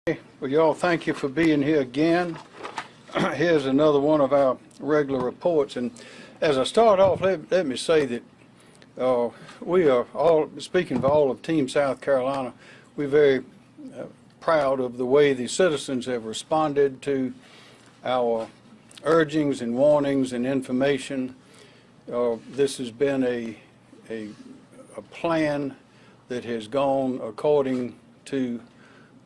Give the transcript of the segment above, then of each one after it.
Well, y'all, thank you for being here again. Here's another one of our regular reports. And as I start off, let me say that we are all, speaking for all of Team South Carolina, we're very proud of the way the citizens have responded to our urgings and warnings and information. This has been a plan that has gone according to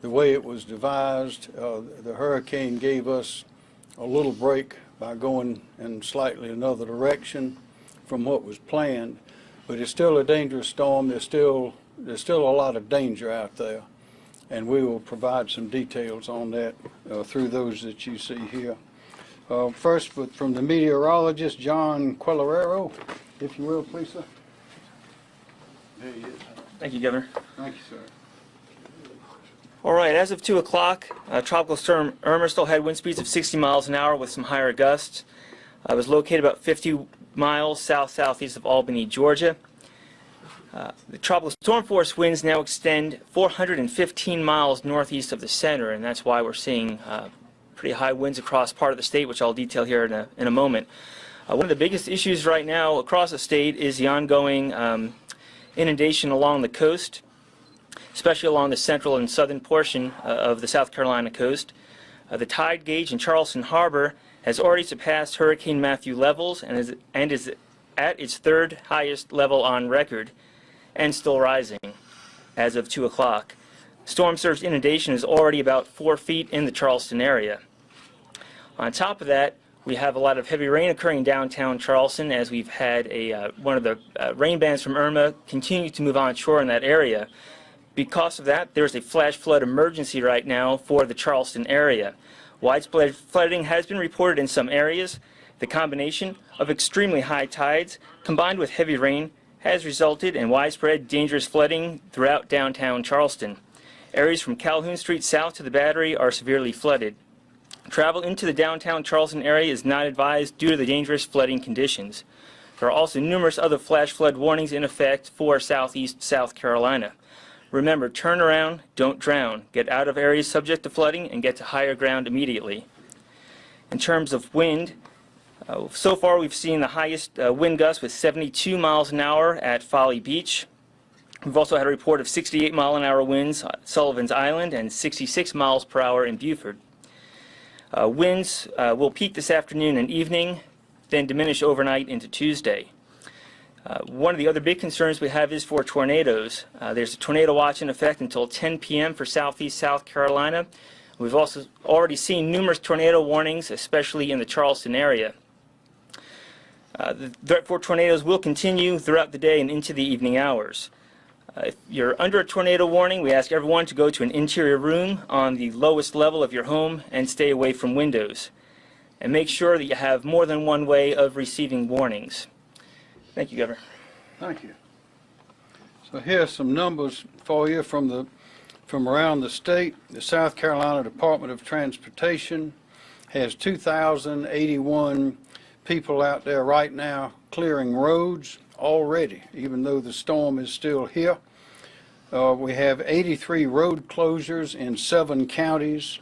the way it was devised. The hurricane gave us a little break by going in slightly another direction from what was planned, but it's still a dangerous storm. There's still a lot of danger out there, and we will provide some details on that through those that you see here. First, from the meteorologist, John Quagliariello, if you will, please, sir. There he is. Thank you, Governor. Thank you, sir. All right, as of 2 o'clock, Tropical Storm Irma still had wind speeds of 60 miles an hour with some higher gusts. It was located about 50 miles south-southeast of Albany, Georgia. The tropical storm force winds now extend 415 miles northeast of the center, and that's why we're seeing pretty high winds across part of the state, which I'll detail here in a moment. One of the biggest issues right now across the state is the ongoing inundation along the coast, especially along the central and southern portion of the South Carolina coast. The tide gauge in Charleston Harbor has already surpassed Hurricane Matthew levels and is at its third highest level on record and still rising as of 2 o'clock. Storm surge inundation is already about 4 feet in the Charleston area. On top of that, we have a lot of heavy rain occurring in downtown Charleston as we've had one of the rain bands from Irma continue to move onshore in that area. Because of that, there's a flash flood emergency right now for the Charleston area. Widespread flooding has been reported in some areas. The combination of extremely high tides combined with heavy rain has resulted in widespread dangerous flooding throughout downtown Charleston. Areas from Calhoun Street south to the Battery are severely flooded. Travel into the downtown Charleston area is not advised due to the dangerous flooding conditions. There are also numerous other flash flood warnings in effect for southeast South Carolina. Remember, turn around, don't drown. Get out of areas subject to flooding and get to higher ground immediately. In terms of wind, so far we've seen the highest wind gusts with 72 miles an hour at Folly Beach. We've also had a report of 68 mile an hour winds at Sullivan's Island and 66 miles per hour in Beaufort. Winds will peak this afternoon and evening, then diminish overnight into Tuesday. One of the other big concerns we have is for tornadoes. There's a tornado watch in effect until 10 p.m. for southeast South Carolina. We've also already seen numerous tornado warnings, especially in the Charleston area. The threat for tornadoes will continue throughout the day and into the evening hours. If you're under a tornado warning, we ask everyone to go to an interior room on the lowest level of your home and stay away from windows. And make sure that you have more than one way of receiving warnings. Thank you, Governor. Thank you. So here's some numbers for you from around the state. The South Carolina Department of Transportation has 2,081 people out there right now clearing roads already, even though the storm is still here. We have 83 road closures in 7 counties.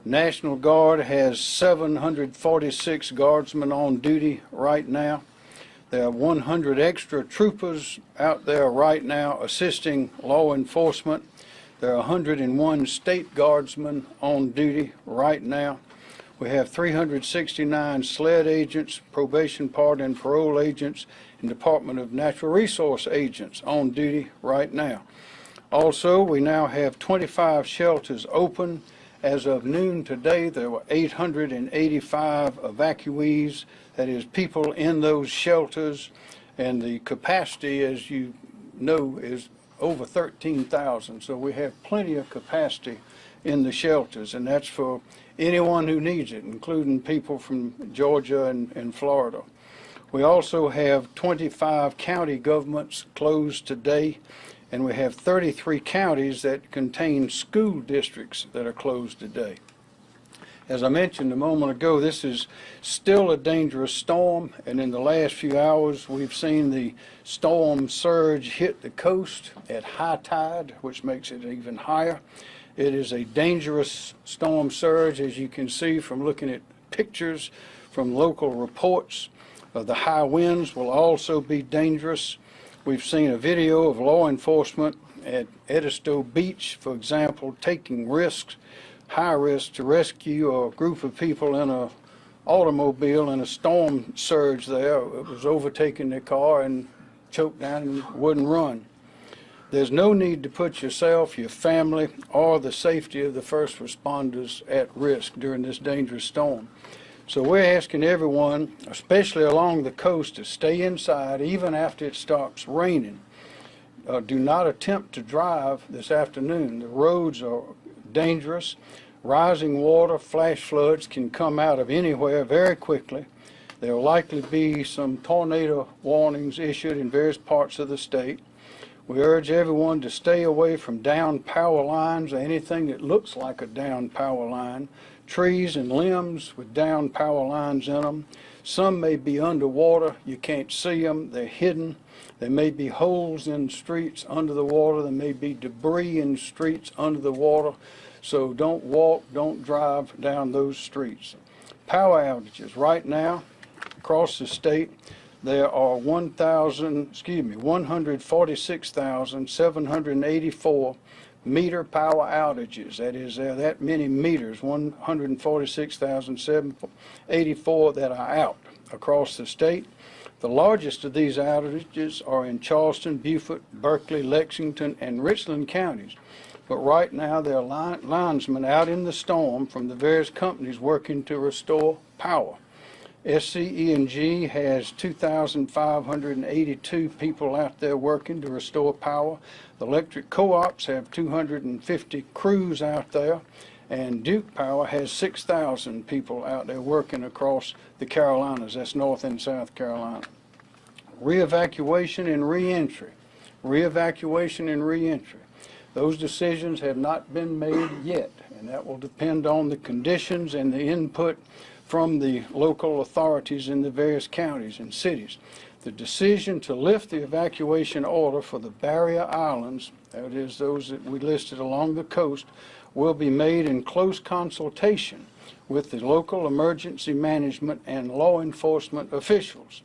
National Guard has 746 guardsmen on duty right now. There are 100 extra troopers out there right now assisting law enforcement. There are 101 state guardsmen on duty right now. We have 369 SLED agents, probation, pardon, and parole agents, and Department of Natural Resource agents on duty right now. Also, we now have 25 shelters open. As of noon today, there were 885 evacuees, that is, people in those shelters, and the capacity, as you know, is over 13,000. So we have plenty of capacity in the shelters, and that's for anyone who needs it, including people from Georgia and Florida. We also have 25 county governments closed today, and we have 33 counties that contain school districts that are closed today. As I mentioned a moment ago, this is still a dangerous storm, and in the last few hours we've seen the storm surge hit the coast at high tide, which makes it even higher. It is a dangerous storm surge, as you can see from looking at pictures from local reports. The high winds will also be dangerous. We've seen a video of law enforcement at Edisto Beach, for example, taking risks, high risks, to rescue a group of people in a automobile in a storm surge there. It was overtaking their car and choked down and wouldn't run. There's no need to put yourself, your family, or the safety of the first responders at risk during this dangerous storm. So we're asking everyone, especially along the coast, to stay inside even after it stops raining. Do not attempt to drive this afternoon. The roads are dangerous. Rising water, flash floods can come out of anywhere very quickly. There will likely be some tornado warnings issued in various parts of the state. We urge everyone to stay away from downed power lines or anything that looks like a downed power line. Trees and limbs with downed power lines in them. Some may be underwater. You can't see them. They're hidden. There may be holes in streets under the water. There may be debris in streets under the water. So don't walk, don't drive down those streets. Power outages. Right now, across the state, there are 146,784 meter power outages. That is, there are that many meters, 146,784 that are out across the state. The largest of these outages are in Charleston, Beaufort, Berkeley, Lexington, and Richland counties. But right now there are linesmen out in the storm from the various companies working to restore power. SCE&G has 2,582 people out there working to restore power. The electric co-ops have 250 crews out there, and Duke Power has 6,000 people out there working across the Carolinas. That's North and South Carolina. Re-evacuation and re-entry. Re-evacuation and re-entry. Those decisions have not been made yet, and that will depend on the conditions and the input from the local authorities in the various counties and cities. The decision to lift the evacuation order for the barrier islands, that is those that we listed along the coast, will be made in close consultation with the local emergency management and law enforcement officials.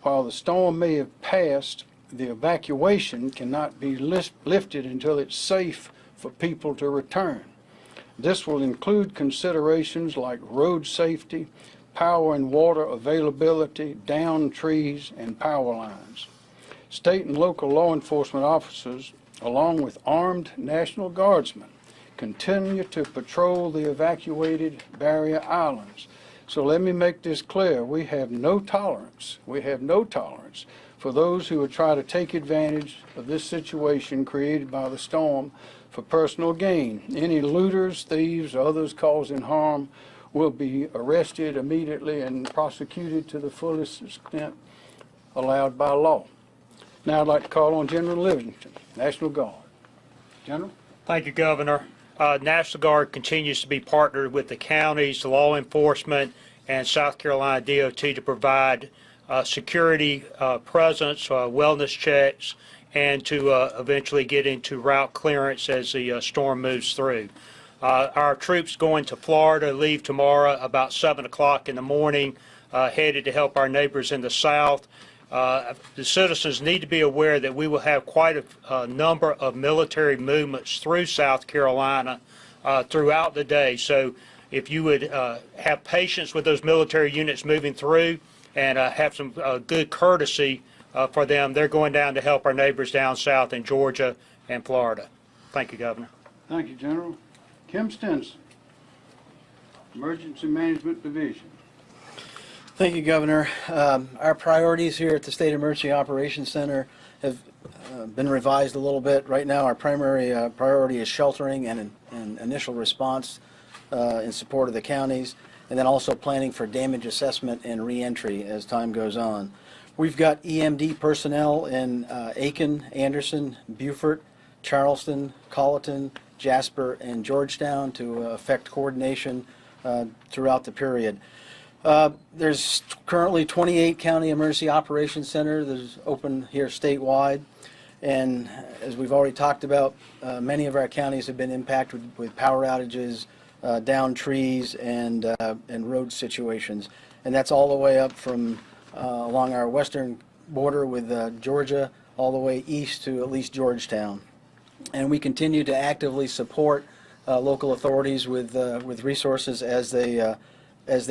While the storm may have passed, the evacuation cannot be lifted until it's safe for people to return. This will include considerations like road safety, power and water availability, downed trees, and power lines. State and local law enforcement officers, along with armed National Guardsmen, continue to patrol the evacuated barrier islands. So let me make this clear. We have no tolerance. We have no tolerance for those who would try to take advantage of this situation created by the storm for personal gain. Any looters, thieves, or others causing harm will be arrested immediately and prosecuted to the fullest extent allowed by law. Now I'd like to call on General Livingston, National Guard. General? Thank you, Governor. National Guard continues to be partnered with the counties, law enforcement, and South Carolina DOT to provide security presence, wellness checks, and to eventually get into route clearance as the storm moves through. Our troops going to Florida leave tomorrow about 7 o'clock in the morning, headed to help our neighbors in the south. The citizens need to be aware that we will have quite a number of military movements through South Carolina throughout the day. So if you would have patience with those military units moving through and have some good courtesy for them, they're going down to help our neighbors down south in Georgia and Florida. Thank you, Governor. Thank you, General. Kim Stinson, Emergency Management Division. Thank you, Governor. Our priorities here at the State Emergency Operations Center have been revised a little bit. Right now, our primary priority is sheltering and initial response in support of the counties, and then also planning for damage assessment and reentry as time goes on. We've got EMD personnel in Aiken, Anderson, Beaufort, Charleston, Colleton, Jasper, and Georgetown to affect coordination throughout the period. There's currently 28 county emergency operations centers that is open here statewide. And as we've already talked about, many of our counties have been impacted with power outages, downed trees, and road situations. And that's all the way up from along our western border with Georgia, all the way east to at least Georgetown. And we continue to actively support local authorities with resources as they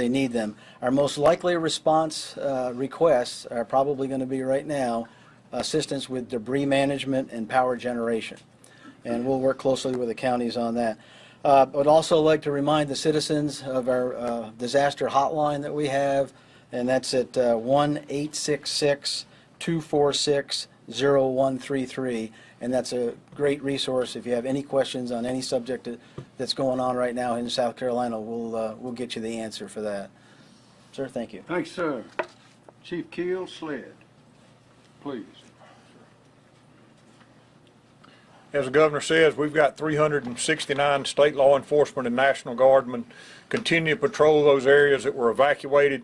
need them. Our most likely response requests are probably going to be right now assistance with debris management and power generation. And we'll work closely with the counties on that. I would also like to remind the citizens of our disaster hotline that we have, and that's at 1-866-246-0133. And that's a great resource. If you have any questions on any subject that's going on right now in South Carolina, we'll get you the answer for that. Sir, thank you. Thanks, sir. Chief Keel Sled, please. As the governor says, we've got 369 state law enforcement and National Guardmen continue to patrol those areas that were evacuated.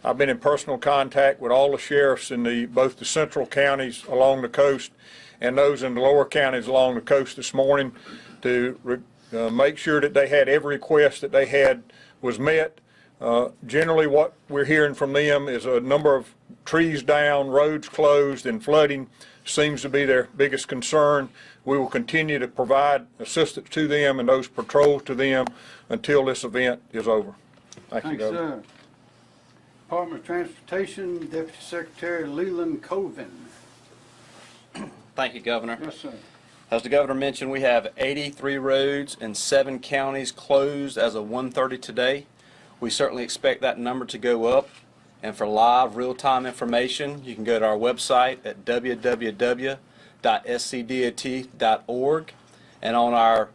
I've been in personal contact with all the sheriffs in both the central counties along the coast and those in the lower counties along the coast this morning to make sure that they had every request that they had was met. Generally what we're hearing from them is a number of trees down, roads closed, and flooding seems to be their biggest concern. We will continue to provide assistance to them and those patrols to them until this event is over. Thank you, Thanks, Governor. sir. Department of Transportation, Deputy Secretary Leland Colvin. Thank you, Governor. Yes, sir. As the Governor mentioned, we have 83 roads in 7 counties closed as of 1:30 today. We certainly expect that number to go up. And for live, real-time information, you can go to our website at www.scdot.org. And on our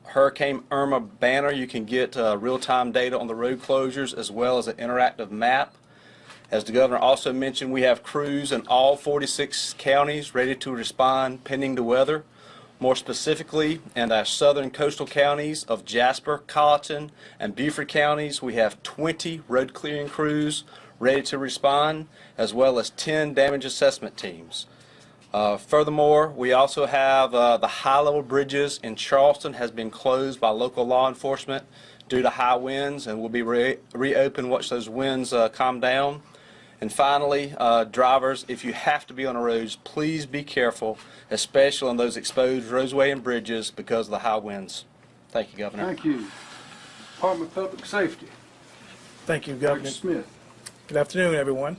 Hurricane Irma banner, you can get real-time data on the road closures as well as an interactive map. As the Governor also mentioned, we have crews in all 46 counties ready to respond pending the weather. More specifically, in our southern coastal counties of Jasper, Colleton, and Beaufort counties, we have 20 road clearing crews ready to respond, as well as 10 damage assessment teams. Furthermore, we also have the high-level bridges in Charleston has been closed by local law enforcement due to high winds and will be reopened once those winds calm down. And finally, drivers, if you have to be on the roads, please be careful, especially on those exposed roadway and bridges because of the high winds. Thank you, Governor. Thank you. Department of Public Safety, Thank you, Dr. Governor. Smith. Good afternoon, everyone.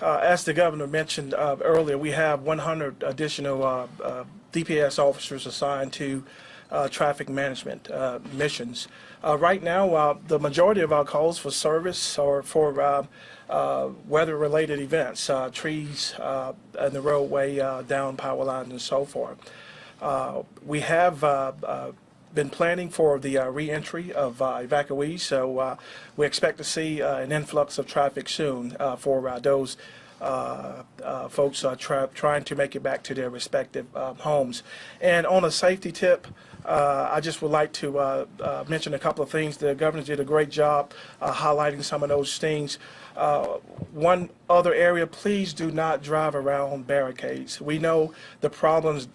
As the Governor mentioned earlier, we have 100 additional DPS officers assigned to traffic management missions. Right now, the majority of our calls for service are for weather-related events, trees in the roadway, down power lines, and so forth. We have been planning for the re-entry of evacuees, so we expect to see an influx of traffic soon for those folks trying to make it back to their respective homes. And on a safety tip, I just would like to mention a couple of things. The Governor did a great job highlighting some of those things. One other area, please do not drive around barricades. We know the problem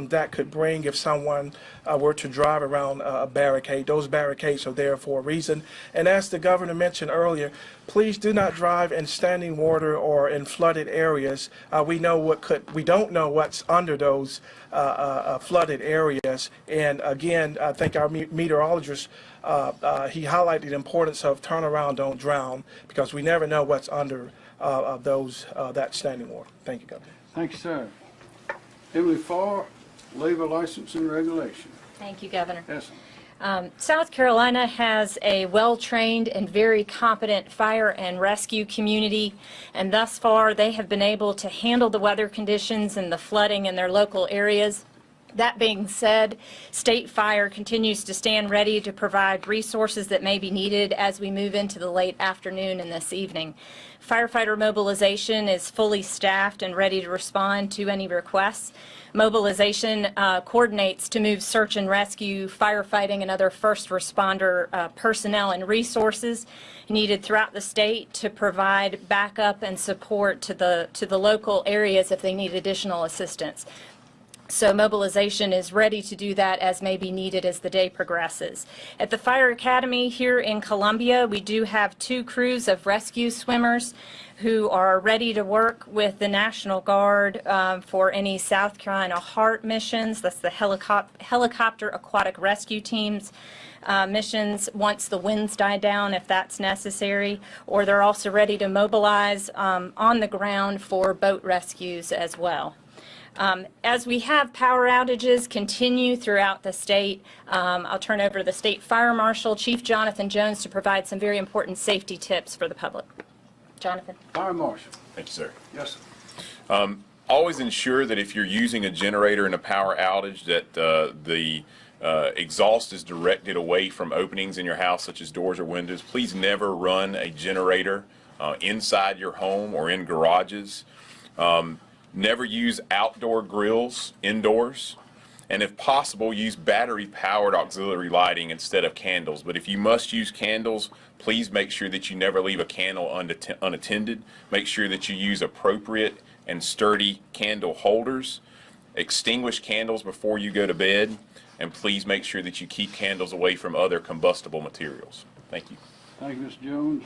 that could bring if someone were to drive around a barricade. Those barricades are there for a reason. And as the Governor mentioned earlier, please do not drive in standing water or in flooded areas. We don't know what's under those flooded areas. And again, I think our meteorologist, he highlighted the importance of turn around, don't drown, because we never know what's under that standing water. Thank you, Governor. Thank you, sir. Emily Farr, Labor License and Regulation. Thank you, Governor. Yes. South Carolina has a well-trained and very competent fire and rescue community, and thus far they have been able to handle the weather conditions and the flooding in their local areas. That being said, State Fire continues to stand ready to provide resources that may be needed as we move into the late afternoon and this evening. Firefighter mobilization is fully staffed and ready to respond to any requests. Mobilization coordinates to move search and rescue, firefighting, and other first responder personnel and resources needed throughout the state to provide backup and support to the local areas if they need additional assistance. So mobilization is ready to do that as may be needed as the day progresses. At the Fire Academy here in Columbia, we do have 2 crews of rescue swimmers who are ready to work with the National Guard for any South Carolina HART missions. That's the Helicopter Aquatic Rescue Teams missions once the winds die down, if that's necessary. Or they're also ready to mobilize on the ground for boat rescues as well. As we have power outages continue throughout the state, I'll turn over to the State Fire Marshal, Chief Jonathan Jones, to provide some very important safety tips for the public. Jonathan. Fire Marshal. Thank you, sir. Yes, sir. Always ensure that if you're using a generator in a power outage that the exhaust is directed away from openings in your house, such as doors or windows. Please never run a generator inside your home or in garages. Never use outdoor grills indoors. And if possible, use battery-powered auxiliary lighting instead of candles. But if you must use candles, please make sure that you never leave a candle unattended. Make sure that you use appropriate and sturdy candle holders. Extinguish candles before you go to bed. And please make sure that you keep candles away from other combustible materials. Thank you. Thank you, Mr. Jones.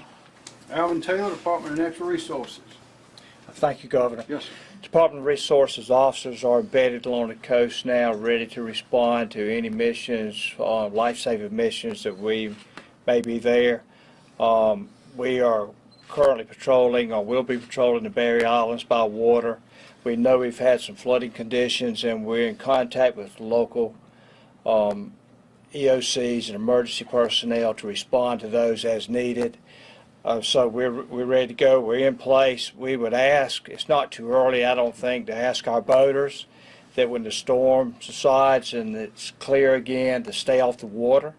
Alvin Taylor, Department of Natural Resources. Thank you, Governor. Yes, sir. Department of Resources officers are embedded along the coast now, ready to respond to any missions, life-saving missions that we may be there. We are currently patrolling, or will be patrolling the Berry Islands by water. We know we've had some flooding conditions, and we're in contact with local EOCs and emergency personnel to respond to those as needed. So we're ready to go. We're in place. We would ask, it's not too early, I don't think, to ask our boaters that when the storm subsides and it's clear again, to stay off the water,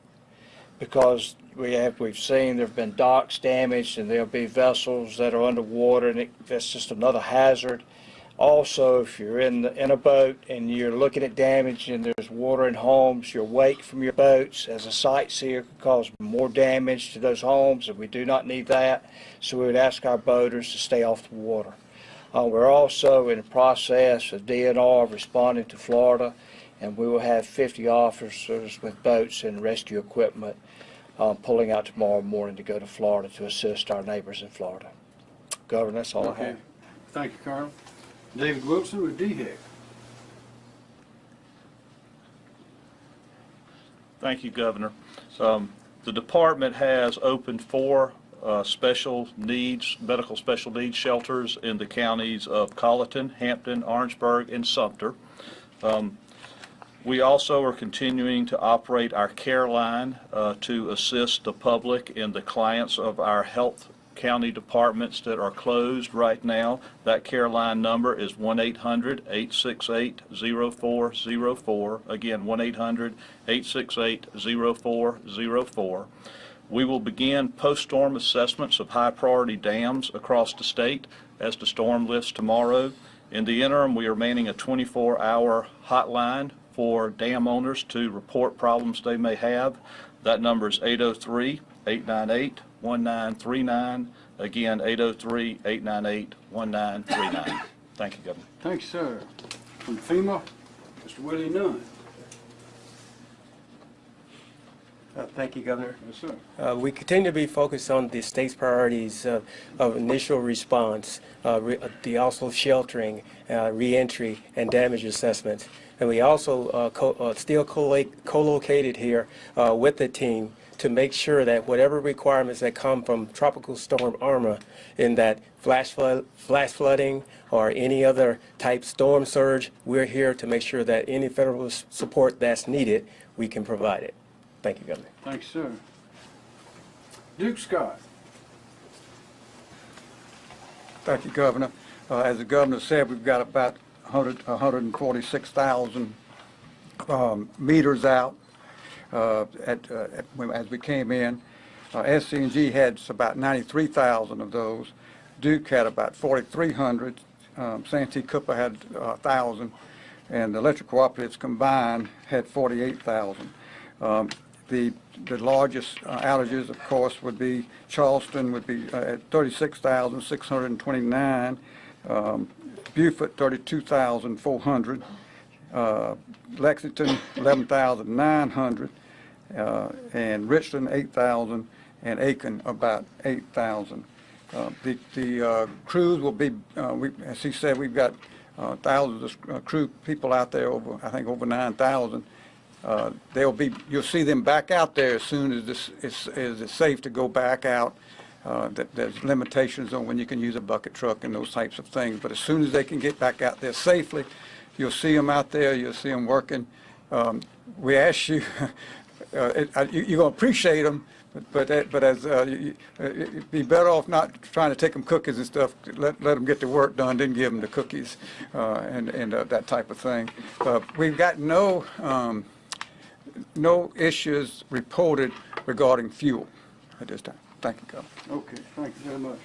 because we've seen there have been docks damaged and there'll be vessels that are underwater, and that's just another hazard. Also, if you're in a boat and you're looking at damage and there's water in homes, your wake from your boats as a sightseer could cause more damage to those homes, and we do not need that. So we would ask our boaters to stay off the water. We're also in the process of DNR responding to Florida, and we will have 50 officers with boats and rescue equipment pulling out tomorrow morning to go to Florida to assist our neighbors in Florida. Governor, that's all I have. Thank you, Colonel. David Wilson with DHEC. Thank you, Governor. The department has opened 4 special needs, medical special needs shelters in the counties of Colleton, Hampton, Orangeburg, and Sumter. We also are continuing to operate our care line to assist the public and the clients of our health county departments that are closed right now. That care line number is 1-800-868-0404. Again, 1-800-868-0404. We will begin post-storm assessments of high-priority dams across the state as the storm lifts tomorrow. In the interim, we are manning a 24-hour hotline for dam owners to report problems they may have. That number is 803-898-1939. Again, 803-898-1939. Thank you, Governor. Thank you, sir. From FEMA, Mr. Willie Nunn. Thank you, Governor. Yes, sir. We continue to be focused on the state's priorities of initial response, the also sheltering, reentry, and damage assessments. And we also still co-located here with the team to make sure that whatever requirements that come from Tropical Storm Irma in that flash flooding or any other type storm surge, we're here to make sure that any federal support that's needed, we can provide it. Thank you, Governor. Thank you, sir. Duke Scott. Thank you, Governor. As the Governor said, we've got about 146,000 meters out as we came in. SC&G had about 93,000 of those. Duke had about 4,300. Santee Cooper had 1,000. And the electric cooperatives combined had 48,000. The largest outages, of course, would be Charleston would be at 36,629, Beaufort 32,400, Lexington, 11,900, and Richland, 8,000, and Aiken, about 8,000. The crews will be, as he said, we've got thousands of crew people out there, I think over 9,000. You'll see them back out there as soon as it's safe to go back out. There's limitations on when you can use a bucket truck and those types of things, but as soon as they can get back out there safely, you'll see them out there, you'll see them working. We ask you, you're going to appreciate them, but you'd be better off not trying to take them cookies and stuff. Let them get the work done, then give them the cookies and that type of thing. We've got no issues reported regarding fuel at this time. Thank you, Governor. Okay, thank you very much.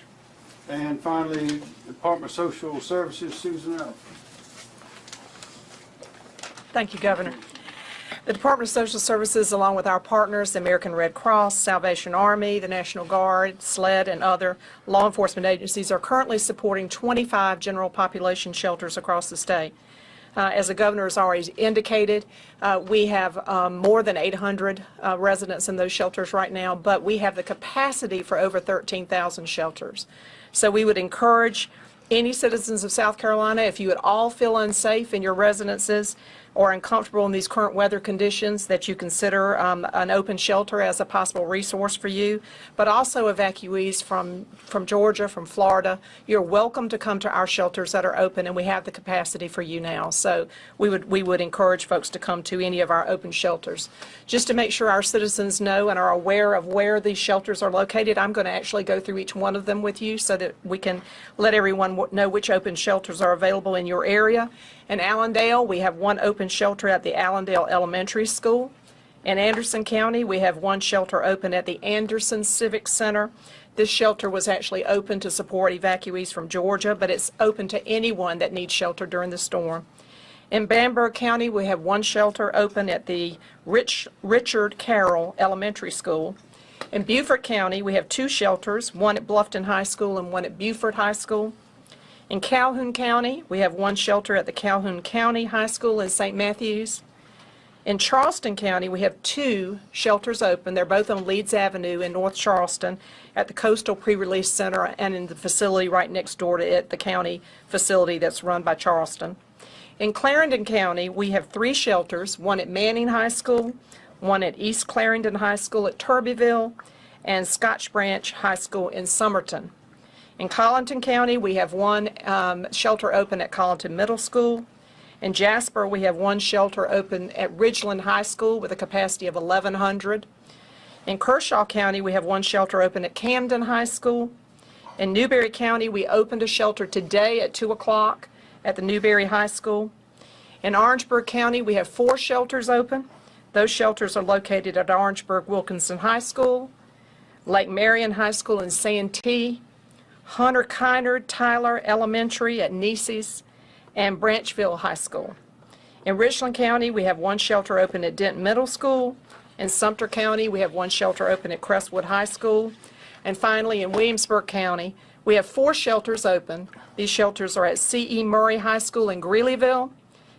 And finally, Department of Social Services, Susan Allen. Thank you, Governor. The Department of Social Services, along with our partners, the American Red Cross, Salvation Army, the National Guard, SLED, and other law enforcement agencies, are currently supporting 25 general population shelters across the state. As the Governor has already indicated, we have more than 800 residents in those shelters right now, but we have the capacity for over 13,000 shelters. So we would encourage any citizens of South Carolina, if you at all feel unsafe in your residences or uncomfortable in these current weather conditions, that you consider an open shelter as a possible resource for you. But also evacuees from Georgia, from Florida, you're welcome to come to our shelters that are open, and we have the capacity for you now. So we would encourage folks to come to any of our open shelters. Just to make sure our citizens know and are aware of where these shelters are located, I'm going to actually go through each one of them with you so that we can let everyone know which open shelters are available in your area. In Allendale, we have one open shelter at the Allendale Elementary School. In Anderson County, we have one shelter open at the Anderson Civic Center. This shelter was actually open to support evacuees from Georgia, but it's open to anyone that needs shelter during the storm. In Bamberg County, we have one shelter open at the Richard Carroll Elementary School. In Beaufort County, we have two shelters, one at Bluffton High School and one at Beaufort High School. In Calhoun County, we have one shelter at the Calhoun County High School in St. Matthews. In Charleston County, we have two shelters open. They're both on Leeds Avenue in North Charleston at the Coastal Pre-Release Center and in the facility right next door to it, the county facility that's run by Charleston. In Clarendon County, we have three shelters, one at Manning High School, one at East Clarendon High School at Turbyville, and Scotch Branch High School in Somerton. In Colleton County, we have one shelter open at Colleton Middle School. In Jasper, we have one shelter open at Ridgeland High School with a capacity of 1,100. In Kershaw County, we have one shelter open at Camden High School. In Newberry County, we opened a shelter today at 2 o'clock at the Newberry High School. In Orangeburg County, we have 4 shelters open. Those shelters are located at Orangeburg Wilkinson High School, Lake Marion High School in Santee, Hunter Kynard Tyler Elementary at Nieces, and Branchville High School. In Richland County, we have one shelter open at Denton Middle School. In Sumter County, we have one shelter open at Crestwood High School. And finally, in Williamsburg County, we have 4 shelters open. These shelters are at C.E. Murray High School in Greeleyville,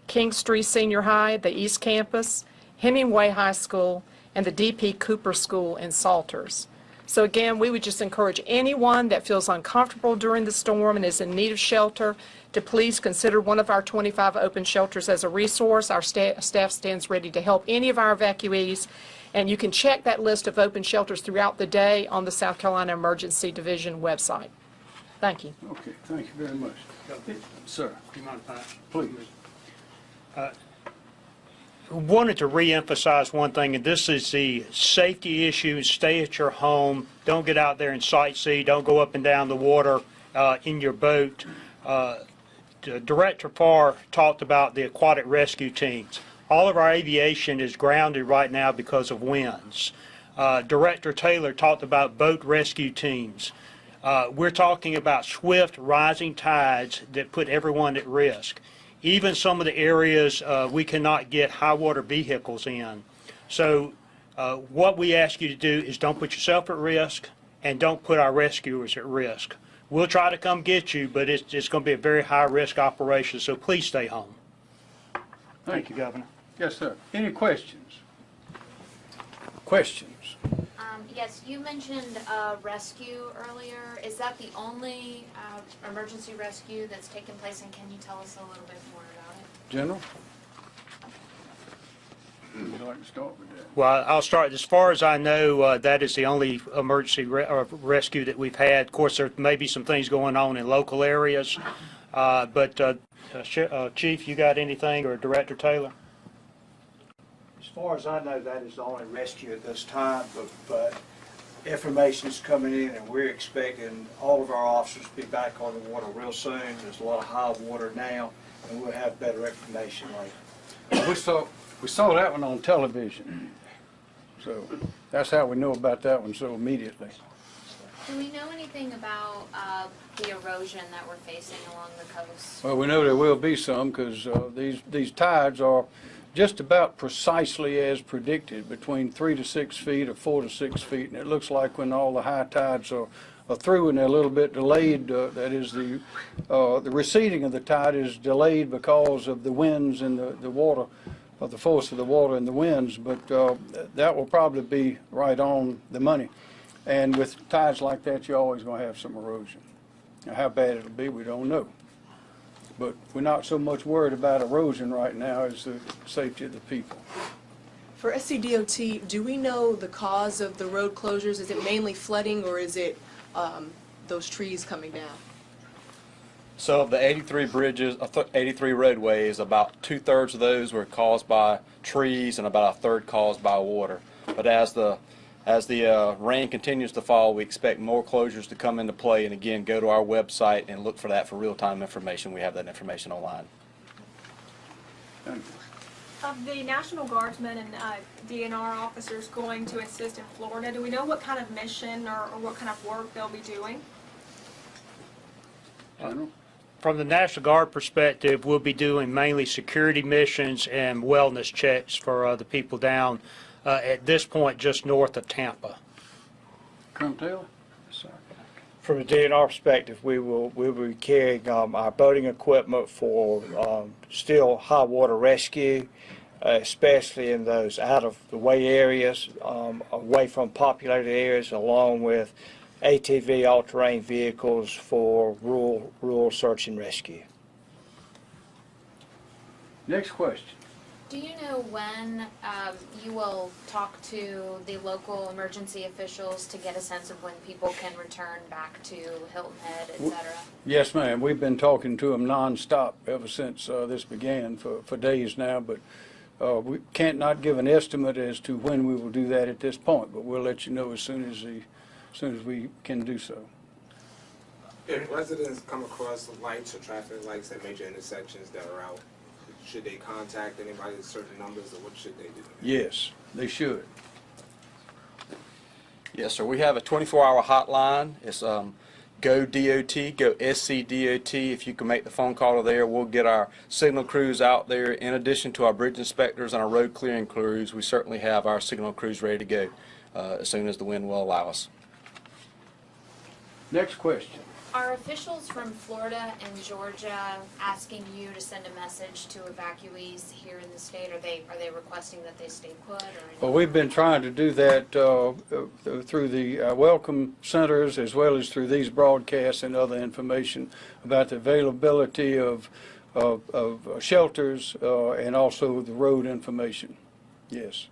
Kingstree Senior High, the East Campus, Hemingway High School, and the D.P. Cooper School in Salters. So again, we would just encourage anyone that feels uncomfortable during the storm and is in need of shelter to please consider one of our 25 open shelters as a resource. Our staff stands ready to help any of our evacuees, and you can check that list of open shelters throughout the day on the South Carolina Emergency Division website. Thank you. Okay, thank you very much. Sir, Do you mind if I? please. Wanted to reemphasize one thing, and this is the safety issue. Stay at your home. Don't get out there and sightsee. Don't go up and down the water in your boat. Director Farr talked about the aquatic rescue teams. All of our aviation is grounded right now because of winds. Director Taylor talked about boat rescue teams. We're talking about swift rising tides that put everyone at risk. Even some of the areas we cannot get high water vehicles in. So what we ask you to do is don't put yourself at risk and don't put our rescuers at risk. We'll try to come get you, but it's going to be a very high risk operation, so please stay home. Thank you, Governor. Yes, sir. Any questions? Questions? Yes, you mentioned rescue earlier. Is that the only emergency rescue that's taken place, and can you tell us a little bit more about it? General? Would you like to start with that? Well, I'll start. As far as I know, that is the only emergency rescue that we've had. Of course, there may be some things going on in local areas, but Chief, you got anything, or Director Taylor? As far as I know, that is the only rescue at this time, but information is coming in, and we're expecting all of our officers to be back on the water real soon. There's a lot of high water now, and we'll have better information later. We saw that one on television, so that's how we know about that one so immediately. Do we know anything about the erosion that we're facing along the coast? Well, we know there will be some because these tides are just about precisely as predicted, between 3 to 6 feet or 4 to 6 feet, and it looks like when all the high tides are through and they're a little bit delayed, that is the receding of the tide is delayed because of the winds and the water, of the force of the water and the winds, but that will probably be right on the money. And with tides like that, you're always going to have some erosion. Now, how bad it'll be, we don't know. But we're not so much worried about erosion right now as the safety of the people. For SCDOT, do we know the cause of the road closures? Is it mainly flooding, or is it those trees coming down? So of the 83 bridges, 83 roadways, about 2/3 of those were caused by trees and about 1/3 caused by water. But as the rain continues to fall, we expect more closures to come into play. And again, go to our website and look for that for real-time information. We have that information online. Thank you. Of the National Guardsmen and DNR officers going to assist in Florida, do we know what kind of mission or what kind of work they'll be doing? General? From the National Guard perspective, we'll be doing mainly security missions and wellness checks for the people down at this point just north of Tampa. Colonel Taylor? From a DNR perspective, we will be carrying our boating equipment for still high water rescue, especially in those out of the way areas, away from populated areas, along with ATV all-terrain vehicles for rural search and rescue. Next question. Do you know when you will talk to the local emergency officials to get a sense of when people can return back to Hilton Head, et cetera? Yes, ma'am. We've been talking to them nonstop ever since this began for days now, but we can't not give an estimate as to when we will do that at this point, but we'll let you know as soon as we can do so. If residents come across lights or traffic lights at major intersections that are out, should they contact anybody with certain numbers, or what should they do? Yes, they should. Yes, sir. We have a 24-hour hotline. It's Go DOT, Go SCDOT. If you can make the phone call to there, we'll get our signal crews out there. In addition to our bridge inspectors and our road clearing crews, we certainly have our signal crews ready to go as soon as the wind will allow us. Next question. Are officials from Florida and Georgia asking you to send a message to evacuees here in the state? Are they requesting that they stay put? Well, we've been trying to do that through the welcome centers as well as through these broadcasts and other information about the availability of shelters and also the road information. Yes.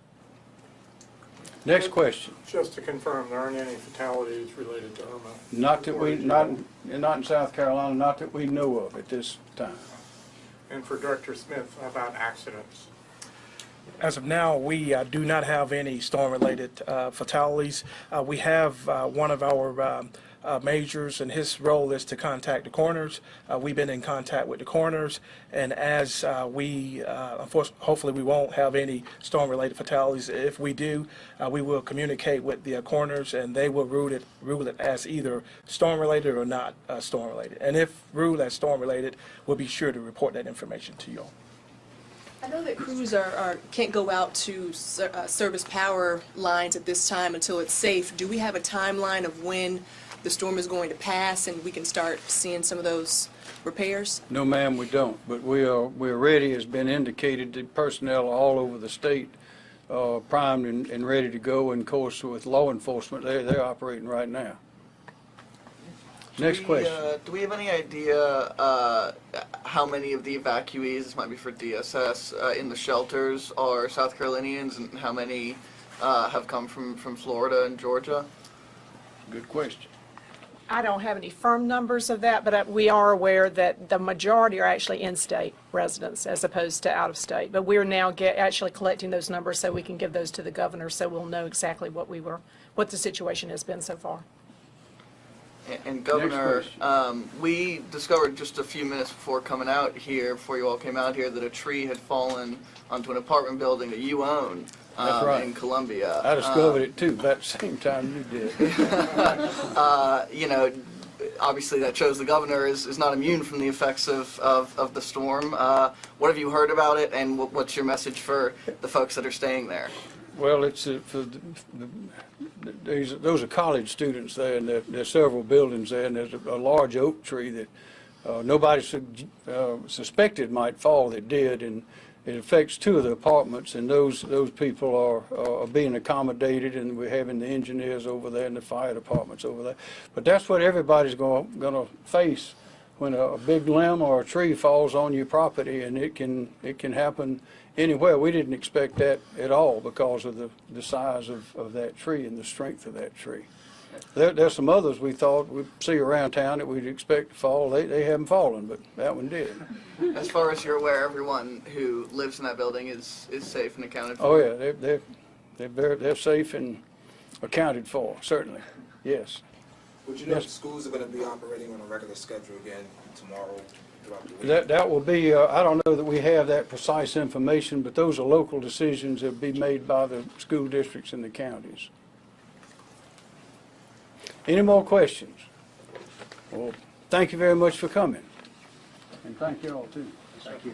Next question. Just to confirm, there aren't any fatalities related to Irma? Not in South Carolina, not that we know of at this time. And for Director Smith, about accidents? As of now, we do not have any storm-related fatalities. We have one of our majors, and his role is to contact the coroners. We've been in contact with the coroners, and as hopefully we won't have any storm-related fatalities. If we do, we will communicate with the coroners, and they will rule it as either storm-related or not storm-related. And if ruled as storm-related, we'll be sure to report that information to you all. know that crews can't go out to service power lines at this time until it's safe. Do we have a timeline of when the storm is going to pass and we can start seeing some of those repairs? No, ma'am, we don't, but we're ready, as been indicated, the personnel all over the state primed and ready to go, and of course with law enforcement, they're operating right now. Next question. Do we have any idea how many of the evacuees, this might be for DSS, in the shelters are South Carolinians, and how many have come from Florida and Georgia? Good question. I don't have any firm numbers of that, but we are aware that the majority are actually in-state residents as opposed to out-of-state. But we're now actually collecting those numbers so we can give those to the governor, so we'll know exactly what the situation has been so far. And Governor, we discovered just a few minutes before coming out here, before you all came out here, that a tree had fallen onto an apartment building that you own. That's right. In Columbia. I discovered it too, about the same time you did. You know, obviously that shows the governor is not immune from the effects of the storm. What have you heard about it, and what's your message for the folks that are staying there? Well, it's those are college students there, and there's several buildings there, and there's a large oak tree that nobody suspected might fall that did, and it affects 2 of the apartments, and those people are being accommodated, and we're having the engineers over there and the fire departments over there. But that's what everybody's going to face when a big limb or a tree falls on your property, and it can happen anywhere. We didn't expect that at all because of the size of that tree and the strength of that tree. There's some others we thought we'd see around town that we'd expect to fall. They haven't fallen, but that one did. As far as you're aware, everyone who lives in that building is safe and accounted for? Oh yeah, they're safe and accounted for, certainly. Yes. Would you know if schools are going to be operating on a regular schedule again tomorrow? That will be, I don't know that we have that precise information, but those are local decisions that will be made by the school districts and the counties. Any more questions? Well, thank you very much for coming. And thank you all too. Thank you.